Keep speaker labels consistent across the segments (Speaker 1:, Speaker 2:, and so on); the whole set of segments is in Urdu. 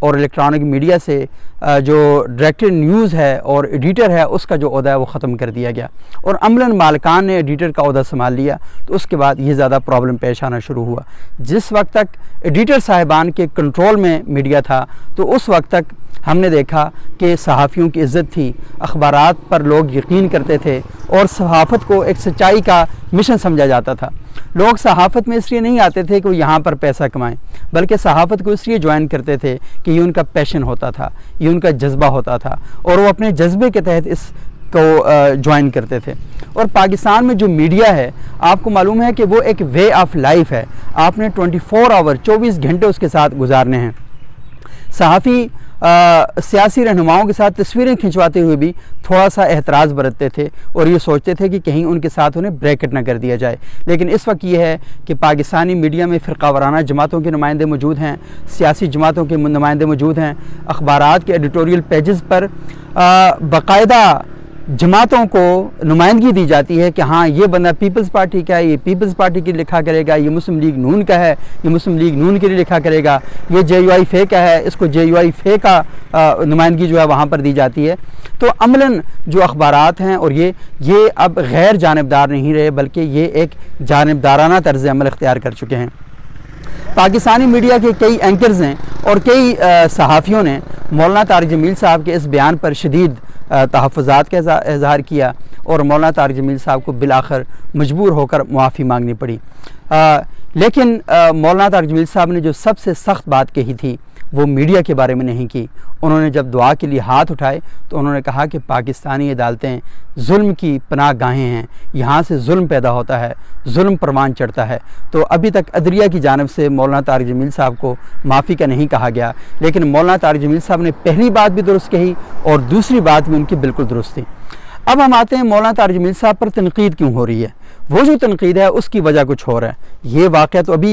Speaker 1: اور الیکٹرانک میڈیا سے جو ڈائریکٹر نیوز ہے اور ایڈیٹر ہے اس کا جو عہدہ ہے وہ ختم کر دیا گیا، اور عملاً مالکان نے ایڈیٹر کا عہدہ سنبھال لیا، تو اس کے بعد یہ زیادہ پرابلم پیش آنا شروع ہوا۔ جس وقت تک ایڈیٹر صاحبان کے کنٹرول میں میڈیا تھا تو اس وقت تک ہم نے دیکھا کہ صحافیوں کی عزت تھی، اخبارات پر لوگ یقین کرتے تھے، اور صحافت کو ایک سچائی کا مشن سمجھا جاتا تھا۔ لوگ صحافت میں اس لیے نہیں آتے تھے کہ وہ یہاں پر پیسہ کمائیں، بلکہ صحافت کو اس لیے جوائن کرتے تھے کہ یہ ان کا پیشن ہوتا تھا، یہ ان کا جذبہ ہوتا تھا، اور وہ اپنے جذبے کے تحت اس کو جوائن کرتے تھے۔ اور پاکستان میں جو میڈیا ہے، آپ کو معلوم ہے کہ وہ ایک وے آف لائف ہے، آپ نے 24 آور 24 گھنٹے اس کے ساتھ گزارنے ہیں۔ صحافی سیاسی رہنماؤں کے ساتھ تصویریں کھنچواتے ہوئے بھی تھوڑا سا احتراز برتتے تھے، اور یہ سوچتے تھے کہ کہیں ان کے ساتھ انہیں بریکٹ نہ کر دیا جائے۔ لیکن اس وقت یہ ہے کہ پاکستانی میڈیا میں فرقہ وارانہ جماعتوں کے نمائندے موجود ہیں، سیاسی جماعتوں کے نمائندے موجود ہیں، اخبارات کے ایڈیٹوریل پیجز پر باقاعدہ جماعتوں کو نمائندگی دی جاتی ہے کہ ہاں یہ بندہ پیپلز پارٹی کا ہے، یہ پیپلز پارٹی کے لیے لکھا کرے گا، یہ مسلم لیگ نون کا ہے، یہ مسلم لیگ نون کے لیے لکھا کرے گا، یہ جے یو آئی فے کا ہے، اس کو جے یو آئی فے کا نمائندگی جو ہے وہاں پر دی جاتی ہے۔ تو عملاً جو اخبارات ہیں اور یہ اب غیر جانبدار نہیں رہے، بلکہ یہ ایک جانبدارانہ طرز عمل اختیار کر چکے ہیں۔ پاکستانی میڈیا کے کئی اینکرز ہیں اور کئی صحافیوں نے مولانا طارق جمیل صاحب کے اس بیان پر شدید تحفظات کا اظہار کیا، اور مولانا طارق جمیل صاحب کو بالآخر مجبور ہو کر معافی مانگنی پڑی۔ لیکن مولانا طارق جمیل صاحب نے جو سب سے سخت بات کہی تھی وہ میڈیا کے بارے میں نہیں کی۔ انہوں نے جب دعا کے لیے ہاتھ اٹھائے تو انہوں نے کہا کہ پاکستانی عدالتیں ظلم کی پناہ گاہیں ہیں، یہاں سے ظلم پیدا ہوتا ہے، ظلم پروان چڑھتا ہے۔ تو ابھی تک عدلیہ کی جانب سے مولانا طارق جمیل صاحب کو معافی کا نہیں کہا گیا، لیکن مولانا طارق جمیل صاحب نے پہلی بات بھی درست کہی اور دوسری بات بھی ان کی بالکل درست تھی۔ اب ہم آتے ہیں مولانا طارق جمیل صاحب پر تنقید کیوں ہو رہی ہے۔ وہ جو تنقید ہے اس کی وجہ کچھ اور ہے۔ یہ واقعہ تو ابھی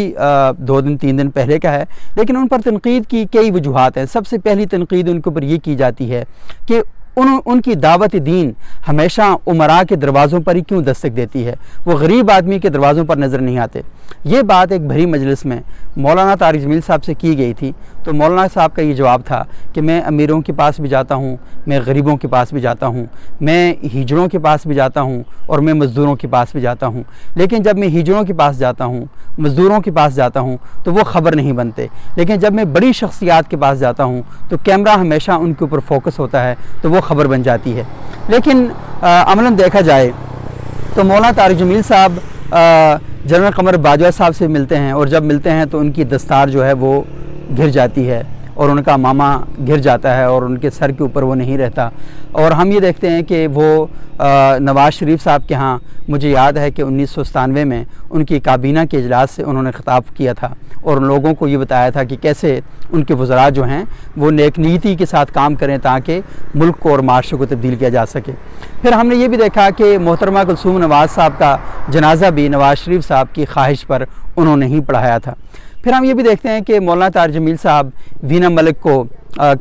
Speaker 1: 2 دن 3 دن پہلے کا ہے، لیکن ان پر تنقید کی کئی وجوہات ہیں۔ سب سے پہلی تنقید ان کے اوپر یہ کی جاتی ہے کہ ان کی دعوت دین ہمیشہ امراء کے دروازوں پر ہی کیوں دستک دیتی ہے، وہ غریب آدمی کے دروازوں پر نظر نہیں آتے۔ یہ بات ایک بھری مجلس میں مولانا طارق جمیل صاحب سے کی گئی تھی، تو مولانا صاحب کا یہ جواب تھا کہ میں امیروں کے پاس بھی جاتا ہوں، میں غریبوں کے پاس بھی جاتا ہوں، میں ہجڑوں کے پاس بھی جاتا ہوں، اور میں مزدوروں کے پاس بھی جاتا ہوں، لیکن جب میں ہجڑوں کے پاس جاتا ہوں، مزدوروں کے پاس جاتا ہوں تو وہ خبر نہیں بنتے، لیکن جب میں بڑی شخصیات کے پاس جاتا ہوں تو کیمرہ ہمیشہ ان کے اوپر فوکس ہوتا ہے تو وہ خبر بن جاتی ہے۔ لیکن عملاً دیکھا جائے تو مولانا طارق جمیل صاحب جنرل قمر باجوہ صاحب سے ملتے ہیں، اور جب ملتے ہیں تو ان کی دستار جو ہے وہ گر جاتی ہے، اور ان کا ماما گر جاتا ہے، اور ان کے سر کے اوپر وہ نہیں رہتا۔ اور ہم یہ دیکھتے ہیں کہ وہ نواز شریف صاحب کے ہاں، مجھے یاد ہے کہ 1997 میں ان کی کابینہ کے اجلاس سے انہوں نے خطاب کیا تھا، اور ان لوگوں کو یہ بتایا تھا کہ کیسے ان کے وزراء جو ہیں وہ نیک نیتی کے ساتھ کام کریں تاکہ ملک کو اور معاشرے کو تبدیل کیا جا سکے۔ پھر ہم نے یہ بھی دیکھا کہ محترمہ کلثوم نواز صاحب کا جنازہ بھی نواز شریف صاحب کی خواہش پر انہوں نے ہی پڑھایا تھا۔ پھر ہم یہ بھی دیکھتے ہیں کہ مولانا طارق جمیل صاحب وینا ملک کو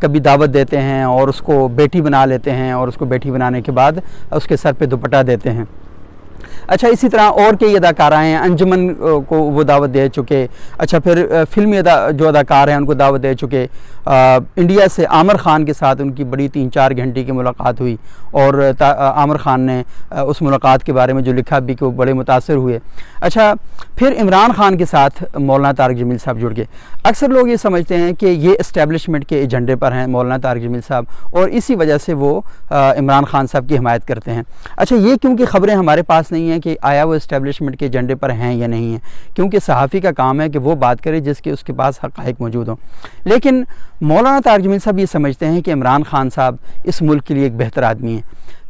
Speaker 1: کبھی دعوت دیتے ہیں اور اس کو بیٹی بنا لیتے ہیں، اور اس کو بیٹی بنانے کے بعد اس کے سر پہ دوپٹہ دیتے ہیں۔ اچھا، اسی طرح اور کئی اداکارہ ہیں، انجمن کو وہ دعوت دے چکے۔ اچھا، پھر فلمی جو اداکار ہیں ان کو دعوت دے چکے۔ انڈیا سے عامر خان کے ساتھ ان کی بڑی 3-4 گھنٹے کی ملاقات ہوئی، اور عامر خان نے اس ملاقات کے بارے میں جو لکھا بھی کہ وہ بڑے متاثر ہوئے۔ اچھا، پھر عمران خان کے ساتھ مولانا طارق جمیل صاحب جڑ گئے۔ اکثر لوگ یہ سمجھتے ہیں کہ یہ اسٹیبلشمنٹ کے ایجنڈے پر ہیں مولانا طارق جمیل صاحب، اور اسی وجہ سے وہ عمران خان صاحب کی حمایت کرتے ہیں۔ اچھا، یہ کیونکہ خبریں ہمارے پاس نہیں ہیں کہ آیا وہ اسٹیبلشمنٹ کے ایجنڈے پر ہیں یا نہیں ہیں، کیونکہ صحافی کا کام ہے کہ وہ بات کرے جس کے اس کے پاس حقائق موجود ہوں۔ لیکن مولانا طارق جمیل صاحب یہ سمجھتے ہیں کہ عمران خان صاحب اس ملک کے لیے ایک بہتر آدمی ہیں۔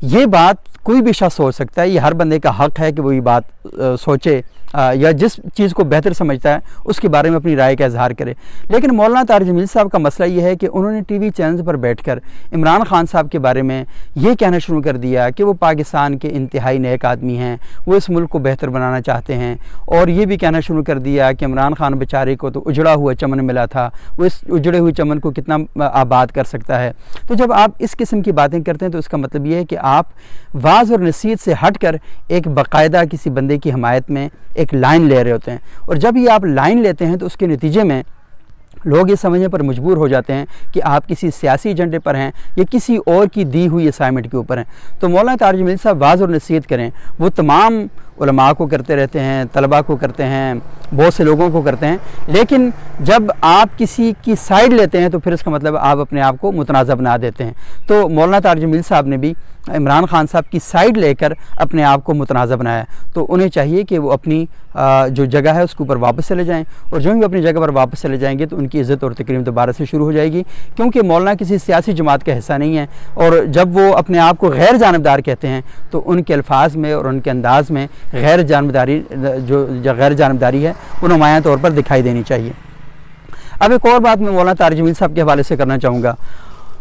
Speaker 1: یہ بات کوئی بھی شخص سوچ سکتا ہے، یہ ہر بندے کا حق ہے کہ وہ یہ بات سوچے یا جس چیز کو بہتر سمجھتا ہے اس کے بارے میں اپنی رائے کا اظہار کرے۔ لیکن مولانا طارق جمیل صاحب کا مسئلہ یہ ہے کہ انہوں نے ٹی وی چینلز پر بیٹھ کر عمران خان صاحب کے بارے میں یہ کہنا شروع کر دیا کہ وہ پاکستان کے انتہائی نیک آدمی ہیں، وہ اس ملک کو بہتر بنانا چاہتے ہیں، اور یہ بھی کہنا شروع کر دیا کہ عمران خان بیچارے کو تو اجڑا ہوا چمن ملا تھا، وہ اس اجڑے ہوئے چمن کو کتنا آباد کر سکتا ہے۔ تو جب آپ اس قسم کی باتیں کرتے ہیں تو اس کا مطلب یہ ہے کہ آپ واعظ اور نصیحت سے ہٹ کر ایک باقاعدہ کسی بندے کی حمایت میں ایک لائن لے رہے ہوتے ہیں، اور جب یہ آپ لائن لیتے ہیں تو اس کے نتیجے میں لوگ یہ سمجھنے پر مجبور ہو جاتے ہیں کہ آپ کسی سیاسی ایجنڈے پر ہیں یا کسی اور کی دی ہوئی اسائنمنٹ کے اوپر ہیں۔ تو مولانا طارق جمیل صاحب واعظ اور نصیحت کریں، وہ تمام علماء کو کرتے رہتے ہیں، طلباء کو کرتے ہیں، بہت سے لوگوں کو کرتے ہیں، لیکن جب آپ کسی کی سائیڈ لیتے ہیں تو پھر اس کا مطلب آپ اپنے آپ کو متنازع بنا دیتے ہیں۔ تو مولانا طارق جمیل صاحب نے بھی عمران خان صاحب کی سائیڈ لے کر اپنے آپ کو متنازع بنایا، تو انہیں چاہیے کہ وہ اپنی جو جگہ ہے اس کے اوپر واپس چلے جائیں، اور جو بھی اپنی جگہ پر واپس چلے جائیں گے تو ان کی عزت اور تکریم دوبارہ سے شروع ہو جائے گی، کیونکہ مولانا کسی سیاسی جماعت کا حصہ نہیں ہے، اور جب وہ اپنے آپ کو غیر جانبدار کہتے ہیں تو ان کے الفاظ میں اور ان کے انداز میں غیر جانبداری ہے وہ نمایاں طور پر دکھائی دینی چاہیے۔ اب ایک اور بات میں مولانا طارق جمیل صاحب کے حوالے سے کرنا چاہوں گا۔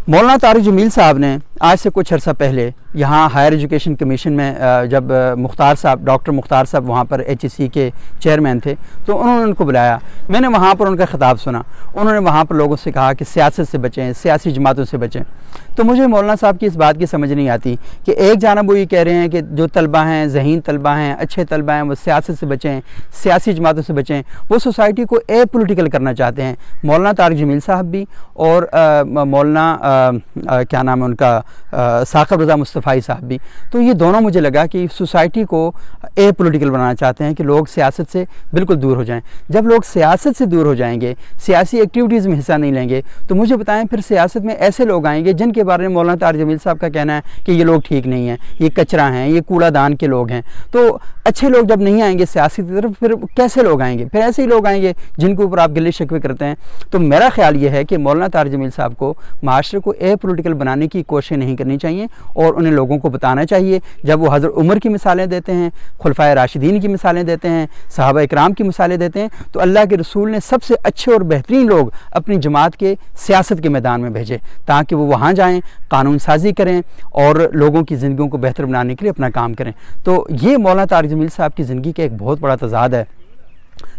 Speaker 1: مولانا طارق جمیل صاحب نے آج سے کچھ عرصہ پہلے یہاں ہائر ایجوکیشن کمیشن میں جب ڈاکٹر مختار صاحب وہاں پر HEC کے چیئرمین تھے تو انہوں نے ان کو بلایا، میں نے وہاں پر ان کا خطاب سنا، انہوں نے وہاں پر لوگوں سے کہا کہ سیاست سے بچیں، سیاسی جماعتوں سے بچیں۔ تو مجھے مولانا صاحب کی اس بات کی سمجھ نہیں آتی کہ ایک جانب وہ یہ کہہ رہے ہیں کہ جو طلبہ ہیں، ذہین طلبہ ہیں، اچھے طلبہ ہیں، وہ سیاست سے بچیں، سیاسی جماعتوں سے بچیں، وہ سوسائٹی کو اے پولیٹیکل کرنا چاہتے ہیں۔ مولانا طارق جمیل صاحب بھی اور مولانا کیا نام ہے ان کا ثاقب رضا مصطفی صاحب بھی، تو یہ دونوں مجھے لگا کہ سوسائٹی کو اے پولیٹیکل بنانا چاہتے ہیں کہ لوگ سیاست سے بالکل دور ہو جائیں۔ جب لوگ سیاست سے دور ہو جائیں گے، سیاسی ایکٹیویٹیز میں حصہ نہیں لیں گے، تو مجھے بتائیں پھر سیاست میں ایسے لوگ آئیں گے جن کے بارے میں مولانا طارق جمیل صاحب کا کہنا ہے کہ یہ لوگ ٹھیک نہیں ہیں، یہ کچرا ہیں، یہ کوڑا دان کے لوگ ہیں۔ تو اچھے لوگ جب نہیں آئیں گے سیاسی کی طرف، پھر کیسے لوگ آئیں گے؟ پھر ایسے ہی لوگ آئیں گے جن کے اوپر آپ گلے شکوے کرتے ہیں۔ تو میرا خیال یہ ہے کہ مولانا طارق جمیل صاحب کو معاشرے کو اے پولیٹیکل بنانے کی کوشش نہیں کرنی چاہیے، اور انہیں لوگوں کو بتانا چاہیے، جب وہ حضرت عمر کی مثالیں دیتے ہیں، خلفائے راشدین کی مثالیں دیتے ہیں، صحابہ اکرام کی مثالیں دیتے ہیں، تو اللہ کے رسول نے سب سے اچھے اور بہترین لوگ اپنی جماعت کے سیاست کے میدان میں بھیجے تاکہ وہ وہاں جائیں، قانون سازی کریں اور لوگوں کی زندگیوں کو بہتر بنانے کے لیے اپنا کام کریں۔ تو یہ مولانا طارق جمیل صاحب کی زندگی کا ایک بہت بڑا تضاد ہے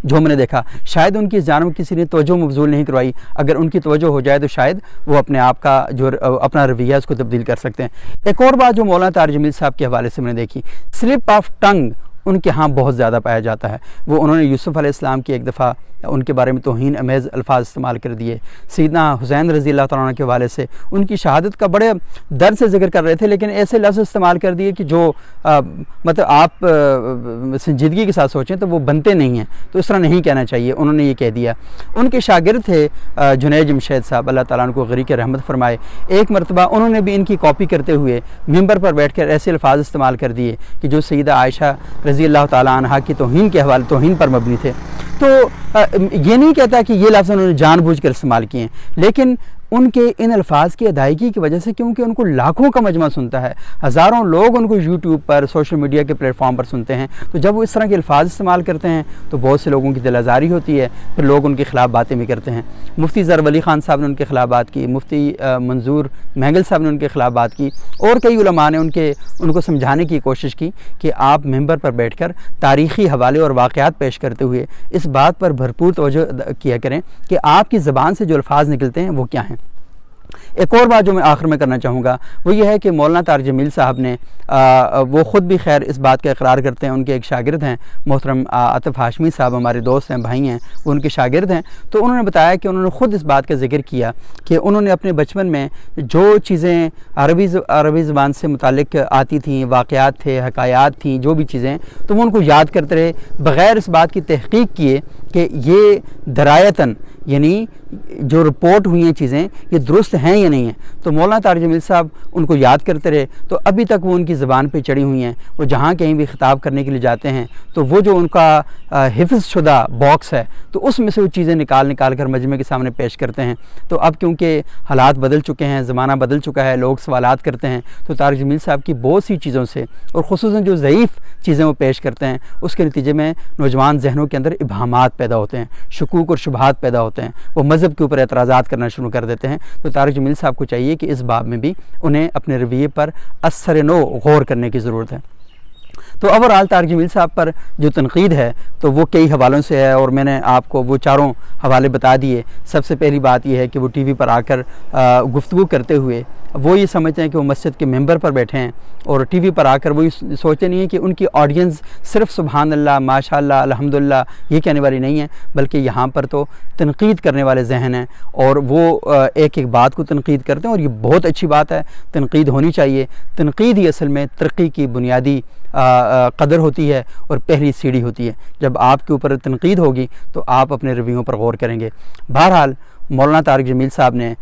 Speaker 1: جو ہم نے دیکھا۔ شاید ان کی اس جانب کسی نے توجہ مبذول نہیں کروائی، اگر ان کی توجہ ہو جائے تو شاید وہ اپنے آپ کا جو اپنا رویہ ہے اس کو تبدیل کر سکتے ہیں۔ ایک اور بات جو مولانا طارق جمیل صاحب کے حوالے سے میں نے دیکھی، سلپ آف ٹنگ ان کے ہاں بہت زیادہ پایا جاتا ہے۔ وہ انہوں نے یوسف علیہ السلام کی ایک دفعہ ان کے بارے میں توہین امیز الفاظ استعمال کر دیے، سیدنا حسین رضی اللہ تعالیٰ عنہ کے حوالے سے ان کی شہادت کا بڑے درد سے ذکر کر رہے تھے، لیکن ایسے لفظ استعمال کر دیے کہ جو مطلب آپ سنجیدگی کے ساتھ سوچیں تو وہ بنتے نہیں ہیں، تو اس طرح نہیں کہنا چاہیے، انہوں نے یہ کہہ دیا۔ ان کے شاگرد تھے جنید جمشید صاحب، اللہ تعالیٰ ان کو غریق رحمت فرمائے، ایک مرتبہ انہوں نے بھی ان کی کاپی کرتے ہوئے ممبر پر بیٹھ کر ایسے الفاظ استعمال کر دیے کہ جو سیدہ عائشہ رضی اللہ تعالیٰ عنہا کی توہین پر مبنی تھے۔ تو یہ نہیں کہتا کہ یہ لفظ انہوں نے جان بوجھ کر استعمال کیے ہیں، لیکن ان کے ان الفاظ کی ادائیگی کی وجہ سے، کیونکہ ان کو لاکھوں کا مجمع سنتا ہے، ہزاروں لوگ ان کو یوٹیوب پر، سوشل میڈیا کے پلیٹ فارم پر سنتے ہیں، تو جب وہ اس طرح کے الفاظ استعمال کرتے ہیں تو بہت سے لوگوں کی دل آزاری ہوتی ہے، پھر لوگ ان کے خلاف باتیں بھی کرتے ہیں۔ مفتی ظفر ولی خان صاحب نے ان کے خلاف بات کی، مفتی منظور مہنگل صاحب نے ان کے خلاف بات کی، اور کئی علماء نے ان کو سمجھانے کی کوشش کی کہ آپ ممبر پر بیٹھ کر تاریخی حوالے اور واقعات پیش کرتے ہوئے اس بات پر بھرپور توجہ کیا کریں کہ آپ کی زبان سے جو الفاظ نکلتے ہیں وہ کیا ہیں۔ ایک اور بات جو میں آخر میں کرنا چاہوں گا وہ یہ ہے کہ مولانا طارق جمیل صاحب نے وہ خود بھی خیر اس بات کا اقرار کرتے ہیں، ان کے ایک شاگرد ہیں محترم عاطف ہاشمی صاحب، ہمارے دوست ہیں، بھائی ہیں، وہ ان کے شاگرد ہیں، تو انہوں نے بتایا کہ انہوں نے خود اس بات کا ذکر کیا کہ انہوں نے اپنے بچپن میں جو چیزیں عربی زبان سے متعلق آتی تھیں، واقعات تھے، حکایات تھیں، جو بھی چیزیں، تو وہ ان کو یاد کرتے رہے بغیر اس بات کی تحقیق کیے کہ یہ درایتاً یعنی جو رپورٹ ہوئی ہیں چیزیں یہ درست ہیں یا نہیں ہیں۔ تو مولانا طارق جمیل صاحب ان کو یاد کرتے رہے، تو ابھی تک وہ ان کی زبان پہ چڑھی ہوئی ہیں، وہ جہاں کہیں بھی خطاب کرنے کے لیے جاتے ہیں تو وہ جو ان کا حفظ شدہ باکس ہے تو اس میں سے وہ چیزیں نکال کر مجمع کے سامنے پیش کرتے ہیں۔ تو اب کیونکہ حالات بدل چکے ہیں، زمانہ بدل چکا ہے، لوگ سوالات کرتے ہیں، تو طارق جمیل صاحب کی بہت سی چیزوں سے، اور خصوصاً جو ضعیف چیزیں وہ پیش کرتے ہیں، اس کے نتیجے میں نوجوان ذہنوں کے اندر ابہامات پیدا ہوتے ہیں، شکوک اور شبہات پیدا ہوتے ہیں، وہ مذہب کے اوپر اعتراضات کرنا شروع کر دیتے ہیں۔ تو طارق جمیل صاحب کو چاہیے کہ اس باب میں بھی انہیں اپنے رویے پر اثر نو غور کرنے کی ضرورت ہے۔ تو اوورآل طارق جمیل صاحب پر جو تنقید ہے تو وہ کئی حوالوں سے ہے، اور میں نے آپ کو وہ چاروں حوالے بتا دیے۔ سب سے پہلی بات یہ ہے کہ وہ ٹی وی پر آ کر گفتگو کرتے ہوئے وہ یہ سمجھتے ہیں کہ وہ مسجد کے ممبر پر بیٹھے ہیں اور ٹی وی پر آ کر وہ یہ سوچتے نہیں ہیں کہ ان کی آڈینس صرف سبحان اللہ ماشاء اللہ الحمدللہ یہ کہنے والی نہیں ہے، بلکہ یہاں پر تو تنقید کرنے والے ذہن ہیں اور وہ ایک ایک بات کو تنقید کرتے ہیں، اور یہ بہت اچھی بات ہے، تنقید ہونی چاہیے۔ تنقید ہی اصل میں ترقی کی بنیادی قدر ہوتی ہے اور پہلی سیڑھی ہوتی ہے۔ جب آپ کے اوپر تنقید ہوگی تو آپ اپنے رویوں پر غور کریں گے۔ بہرحال مولانا طارق جمیل صاحب نے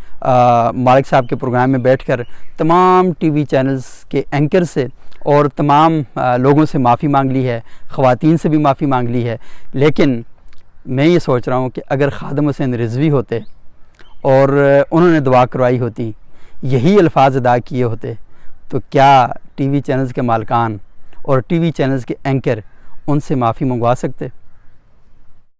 Speaker 1: مالک صاحب کے پروگرام میں بیٹھ کر تمام ٹی وی چینلز کے اینکر سے اور تمام لوگوں سے معافی مانگ لی ہے، خواتین سے بھی معافی مانگ لی ہے، لیکن میں یہ سوچ رہا ہوں کہ اگر خادم حسین رضوی ہوتے اور انہوں نے دعا کروائی ہوتی، یہی الفاظ ادا کیے ہوتے، تو کیا ٹی وی چینلز کے مالکان اور ٹی وی چینلز کے اینکر ان سے معافی منگوا سکتے؟